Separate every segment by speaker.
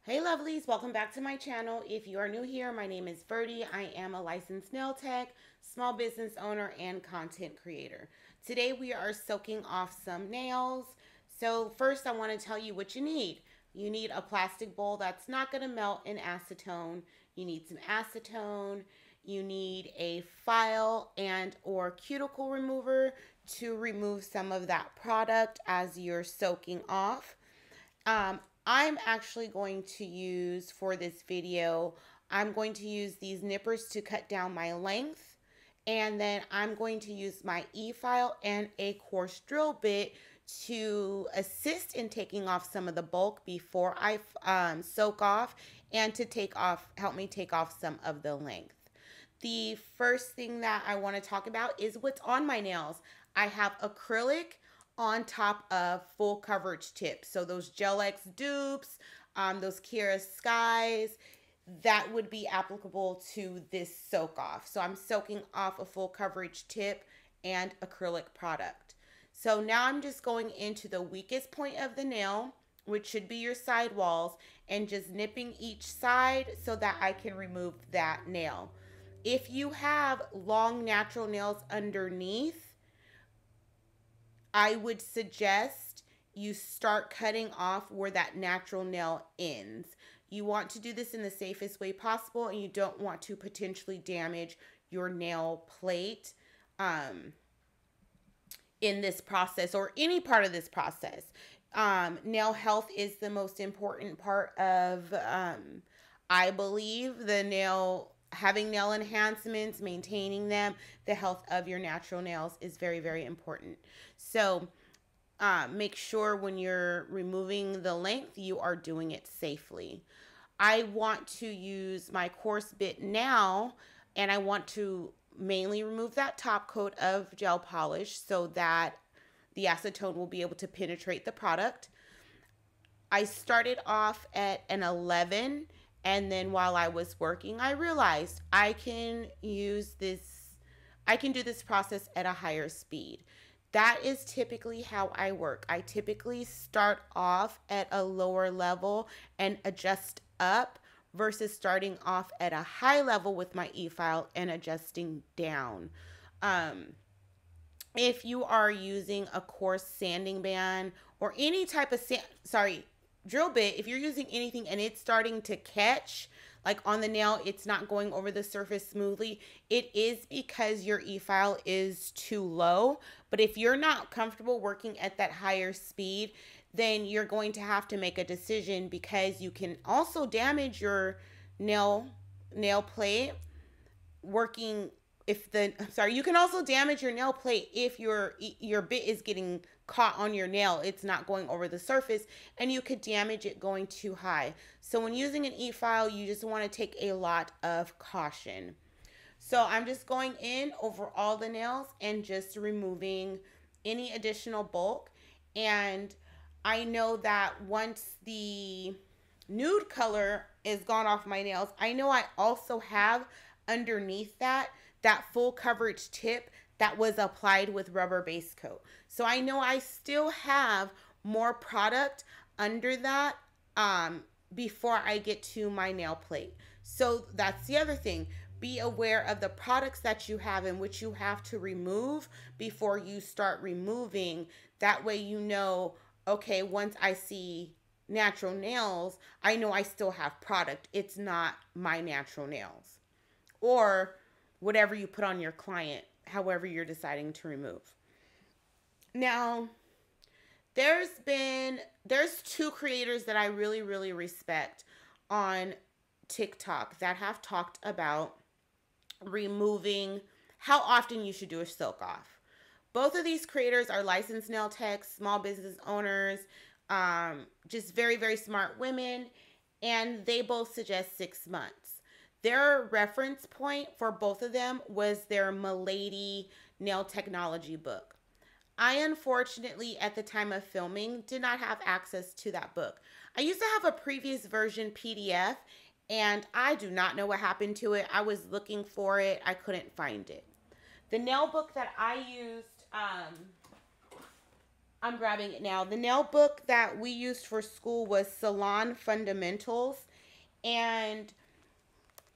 Speaker 1: Hey lovelies, welcome back to my channel. If you are new here, my name is Verdie. I am a licensed nail tech, small business owner, and content creator. Today we are soaking off some nails. So first I want to tell you what you need. You need a plastic bowl that's not going to melt in acetone. You need some acetone. You need a file and or cuticle remover to remove some of that product as you're soaking off. I'm actually going to use for this video, I'm going to use these nippers to cut down my length. And then I'm going to use my e-file and a coarse drill bit to assist in taking off some of the bulk before I soak off and to help me take off some of the length. The first thing that I want to talk about is what's on my nails. I have acrylic on top of full coverage tips. So those Gel X dupes, those Kira Skies, that would be applicable to this soak off. So I'm soaking off a full coverage tip and acrylic product. So now I'm just going into the weakest point of the nail, which should be your side walls, and just nipping each side so that I can remove that nail. If you have long natural nails underneath, I would suggest you start cutting off where that natural nail ends. You want to do this in the safest way possible, and you don't want to potentially damage your nail plate in this process or any part of this process. Nail health is the most important part of, I believe, having nail enhancements, maintaining them. The health of your natural nails is very, very important. So make sure when you're removing the length, you are doing it safely. I want to use my coarse bit now, and I want to mainly remove that top coat of gel polish so that the acetone will be able to penetrate the product. I started off at an 11, and then while I was working, I realized I can do this process at a higher speed. That is typically how I work. I typically start off at a lower level and adjust up versus starting off at a high level with my e-file and adjusting down. If you are using a coarse sanding band or any type of drill bit, if you're using anything and it's starting to catch, like on the nail, it's not going over the surface smoothly, it is because your e-file is too low. But if you're not comfortable working at that higher speed, then you're going to have to make a decision, because you can also damage your nail plate working you can also damage your nail plate if your bit is getting caught on your nail. It's not going over the surface, and you could damage it going too high. So when using an e-file, you just want to take a lot of caution. So I'm just going in over all the nails and just removing any additional bulk. And I know that once the nude color is gone off my nails, I know I also have underneath that full coverage tip that was applied with rubber base coat. So I know I still have more product under that before I get to my nail plate. So that's the other thing. Be aware of the products that you have and which you have to remove before you start removing. That way you know, okay, once I see natural nails, I know I still have product. It's not my natural nails. Or whatever you put on your client, however you're deciding to remove. Now, there's two creators that I really, really respect on TikTok that have talked about removing how often you should do a soak off. Both of these creators are licensed nail techs, small business owners, just very, very smart women, and they both suggest 6 months. Their reference point for both of them was their Milady nail technology book. I unfortunately, at the time of filming, did not have access to that book. I used to have a previous version PDF, and I do not know what happened to it. I was looking for it. I couldn't find it. The nail book that I used, I'm grabbing it now. The nail book that we used for school was Salon Fundamentals. And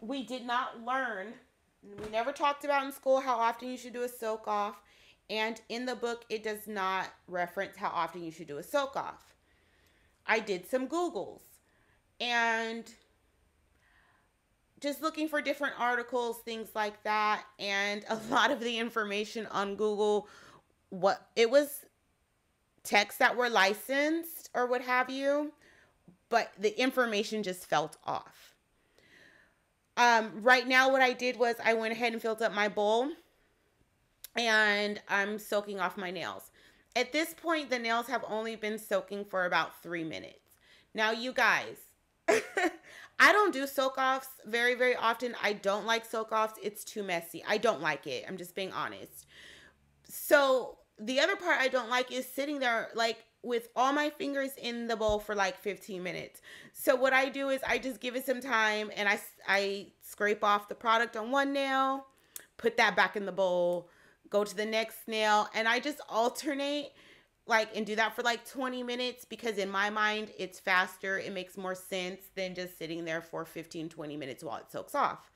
Speaker 1: we did not learn, we never talked about in school how often you should do a soak off. And in the book, it does not reference how often you should do a soak off. I did some Googles and just looking for different articles, things like that. And a lot of the information on Google, what it was texts that were licensed or what have you, but the information just felt off. Right now what I did was I went ahead and filled up my bowl and I'm soaking off my nails. At this point, the nails have only been soaking for about 3 minutes. Now, you guys, I don't do soak-offs very, very often. I don't like soak-offs. It's too messy. I don't like it. I'm just being honest. So the other part I don't like is sitting there like with all my fingers in the bowl for like 15 minutes. So what I do is I just give it some time and I scrape off the product on one nail, put that back in the bowl, go to the next nail, and I just alternate like and do that for like 20 minutes because in my mind it's faster. It makes more sense than just sitting there for 15-20 minutes while it soaks off.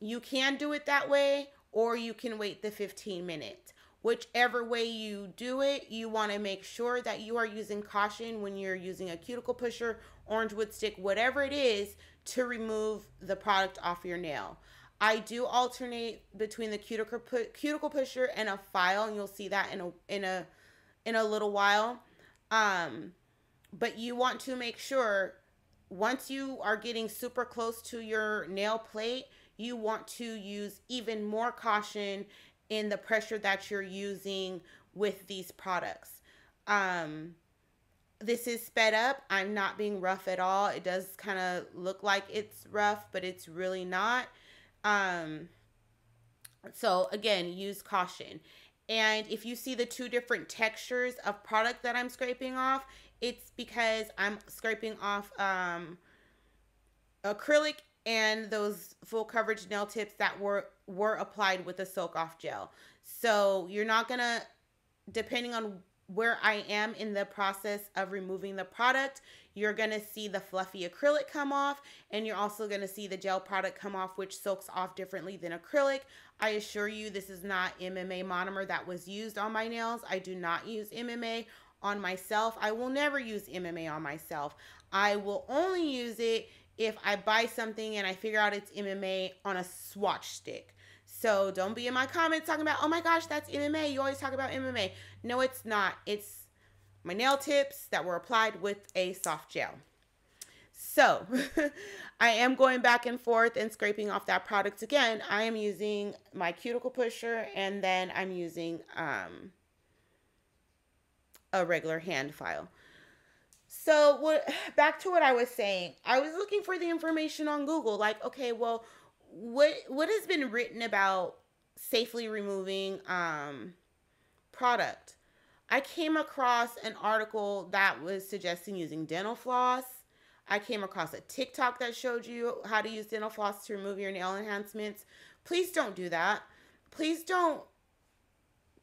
Speaker 1: You can do it that way or you can wait the 15 minutes. Whichever way you do it, you want to make sure that you are using caution when you're using a cuticle pusher, orange wood stick, whatever it is, to remove the product off your nail. I do alternate between the cuticle pusher and a file, and you'll see that in a little while. But you want to make sure once you are getting super close to your nail plate, you want to use even more caution in the pressure that you're using with these products. This is sped up. I'm not being rough at all. It does kind of look like it's rough, but it's really not. So again, use caution. And if you see the two different textures of product that I'm scraping off, it's because I'm scraping off acrylic and those full coverage nail tips that were applied with the soak off gel. So you're not gonna, depending on where I am in the process of removing the product, you're gonna see the fluffy acrylic come off, and you're also gonna see the gel product come off, which soaks off differently than acrylic. I assure you this is not MMA monomer that was used on my nails. I do not use MMA on myself. I will never use MMA on myself. I will only use it if I buy something and I figure out it's MMA on a swatch stick. So don't be in my comments talking about, oh my gosh, that's MMA. You always talk about MMA. No, it's not. It's my nail tips that were applied with a soft gel. So I am going back and forth and scraping off that product again. I am using my cuticle pusher and then I'm using a regular hand file. So back to what I was saying. I was looking for the information on Google. Like, okay, well, what has been written about safely removing product? I came across an article that was suggesting using dental floss. I came across a TikTok that showed you how to use dental floss to remove your nail enhancements. Please don't do that. Please don't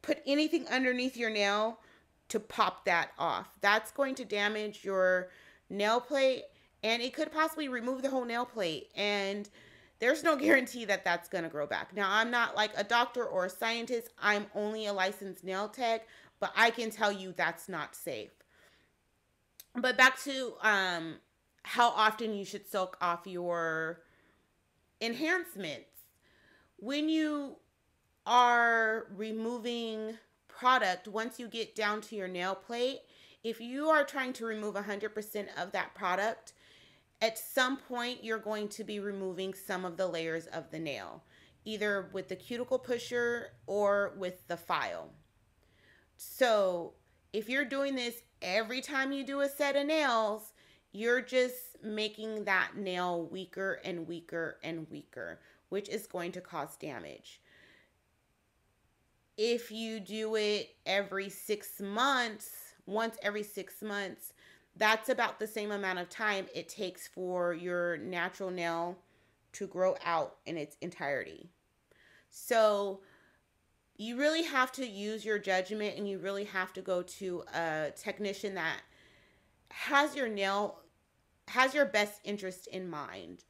Speaker 1: put anything underneath your nail to pop that off. That's going to damage your nail plate and it could possibly remove the whole nail plate, and there's no guarantee that that's going to grow back. Now, I'm not like a doctor or a scientist. I'm only a licensed nail tech, but I can tell you that's not safe. But back to how often you should soak off your enhancements. When you are removing product, once you get down to your nail plate, if you are trying to remove 100% of that product, at some point you're going to be removing some of the layers of the nail, either with the cuticle pusher or with the file. So if you're doing this every time you do a set of nails, you're just making that nail weaker and weaker and weaker, which is going to cause damage. If you do it every 6 months, once every 6 months, that's about the same amount of time it takes for your natural nail to grow out in its entirety. So you really have to use your judgment, and you really have to go to a technician that has your best interest in mind,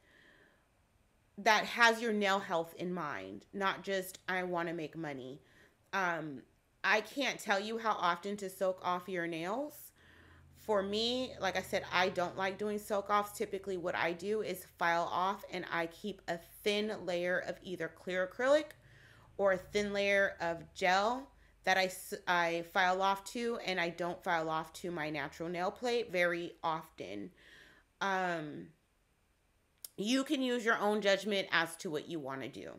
Speaker 1: that has your nail health in mind, not just I want to make money. I can't tell you how often to soak off your nails. For me, like I said, I don't like doing soak offs. Typically what I do is file off, and I keep a thin layer of either clear acrylic or a thin layer of gel that I file off to, and I don't file off to my natural nail plate very often. You can use your own judgment as to what you want to do.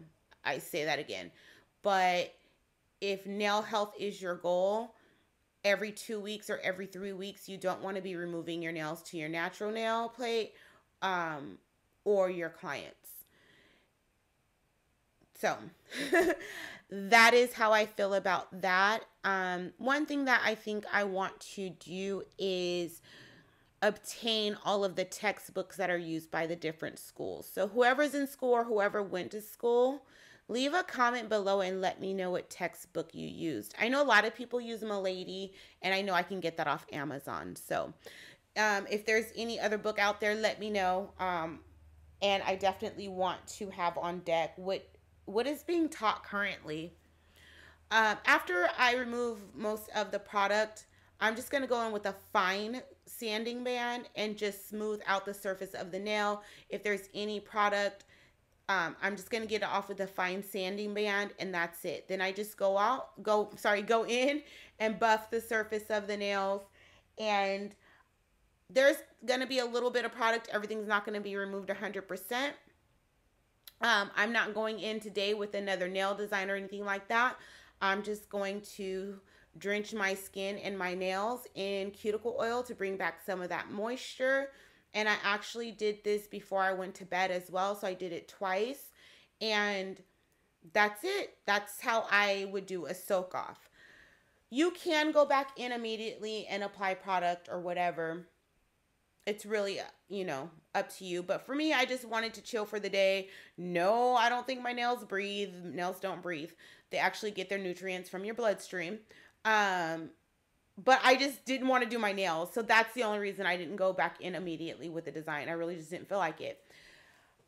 Speaker 1: I say that again. But if nail health is your goal, every 2 weeks or every 3 weeks, you don't want to be removing your nails to your natural nail plate or your clients. So that is how I feel about that. One thing that I think I want to do is obtain all of the textbooks that are used by the different schools. So whoever's in school or whoever went to school, leave a comment below and let me know what textbook you used. I know a lot of people use Milady, and I know I can get that off Amazon. So if there's any other book out there, let me know. And I definitely want to have on deck what is being taught currently. After I remove most of the product, I'm just going to go in with a fine sanding band and just smooth out the surface of the nail. If there's any product, I'm just going to get it off with a fine sanding band, and that's it. Then I just go in and buff the surface of the nails, and there's going to be a little bit of product. Everything's not going to be removed 100%. I'm not going in today with another nail design or anything like that. I'm just going to drench my skin and my nails in cuticle oil to bring back some of that moisture. And I actually did this before I went to bed as well, so I did it twice. And that's it. That's how I would do a soak off. You can go back in immediately and apply product or whatever. It's really, up to you. But for me, I just wanted to chill for the day. No, I don't think my nails breathe. Nails don't breathe. They actually get their nutrients from your bloodstream. But I just didn't want to do my nails. So that's the only reason I didn't go back in immediately with the design. I really just didn't feel like it.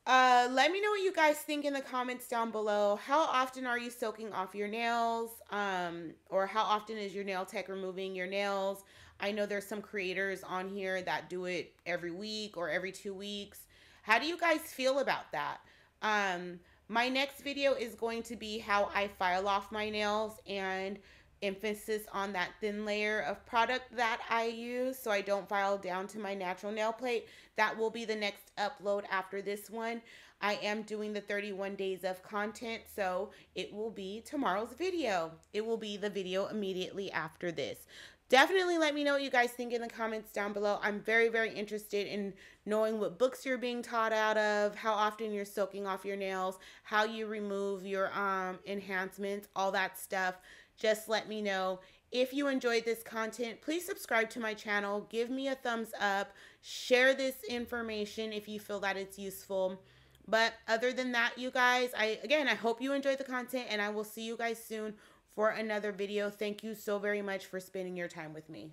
Speaker 1: Let me know what you guys think in the comments down below. How often are you soaking off your nails? Or how often is your nail tech removing your nails? I know there's some creators on here that do it every week or every 2 weeks. How do you guys feel about that? My next video is going to be how I file off my nails, and emphasis on that thin layer of product that I use so I don't file down to my natural nail plate. That will be the next upload after this one. I am doing the 31 days of content, so it will be tomorrow's video. It will be the video immediately after this. Definitely let me know what you guys think in the comments down below. I'm very, very interested in knowing what books you're being taught out of, how often you're soaking off your nails, how you remove your enhancements, all that stuff. Just let me know. If you enjoyed this content, please subscribe to my channel. Give me a thumbs up. Share this information if you feel that it's useful. But other than that, you guys, I hope you enjoyed the content, and I will see you guys soon for another video. Thank you so very much for spending your time with me.